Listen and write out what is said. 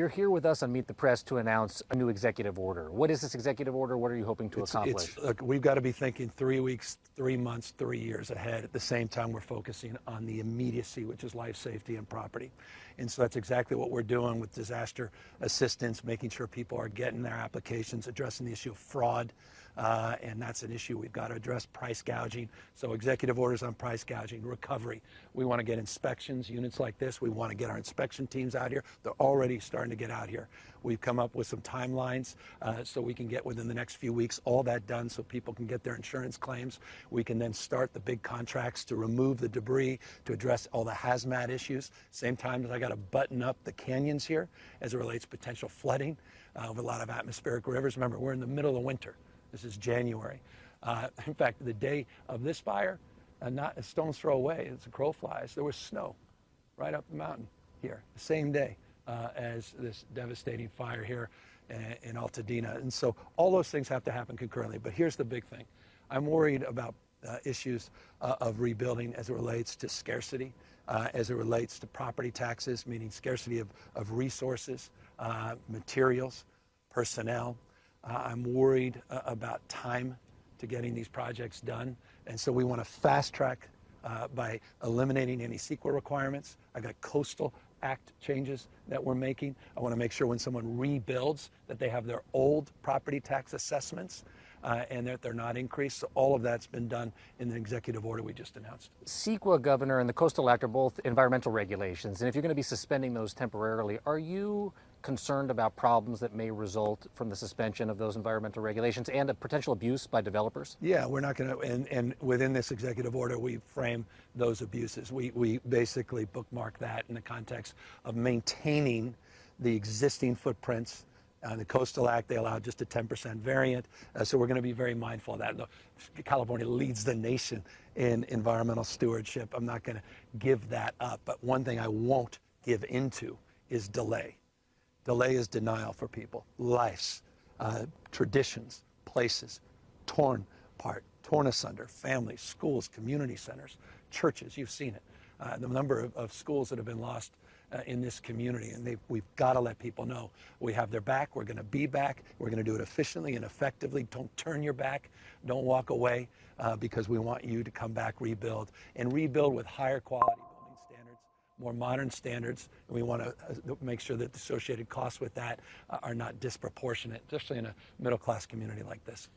You're here with us on Meet the Press to announce a new executive order. What is this executive order? What are you hoping to accomplish? Look, we've got to be thinking 3 weeks, 3 months, 3 years ahead. At the same time, we're focusing on the immediacy, which is life safety and property. And so that's exactly what we're doing with disaster assistance, making sure people are getting their applications, addressing the issue of fraud. And that's an issue we've got to address, price gouging. So executive orders on price gouging, recovery. We want to get inspections, units like this. We want to get our inspection teams out here. They're already starting to get out here. We've come up with some timelines so we can get within the next few weeks all that done so people can get their insurance claims. We can then start the big contracts to remove the debris, to address all the hazmat issues. Same time as I got to button up the canyons here as it relates to potential flooding of a lot of atmospheric rivers. Remember, we're in the middle of winter. This is January. In fact, the day of this fire, not a stone's throw away, as the crow flies, there was snow right up the mountain here, the same day as this devastating fire here in Altadena. And so all those things have to happen concurrently. But here's the big thing. I'm worried about issues of rebuilding as it relates to scarcity, as it relates to property taxes, meaning scarcity of resources, materials, personnel. I'm worried about time to getting these projects done. And so we want to fast track by eliminating any CEQA requirements. I got Coastal Act changes that we're making. I want to make sure when someone rebuilds that they have their old property tax assessments and that they're not increased. So all of that's been done in the executive order we just announced. CEQA, Governor, and the Coastal Act are both environmental regulations. And if you're going to be suspending those temporarily, are you concerned about problems that may result from the suspension of those environmental regulations and a potential abuse by developers? Yeah, we're not going to, and within this executive order, we frame those abuses. We basically bookmark that in the context of maintaining the existing footprints. The Coastal Act, they allow just a 10% variant, so we're going to be very mindful of that. California leads the nation in environmental stewardship. I'm not going to give that up, but one thing I won't give into is delay. Delay is denial for people. Lives, traditions, places, torn apart, torn asunder, families, schools, community centers, churches, you've seen it. The number of schools that have been lost in this community, and we've got to let people know we have their back. We're going to be back. We're going to do it efficiently and effectively. Don't turn your back. Don't walk away because we want you to come back, rebuild, and rebuild with higher quality building standards, more modern standards. And we want to make sure that the associated costs with that are not disproportionate, especially in a middle-class community like this.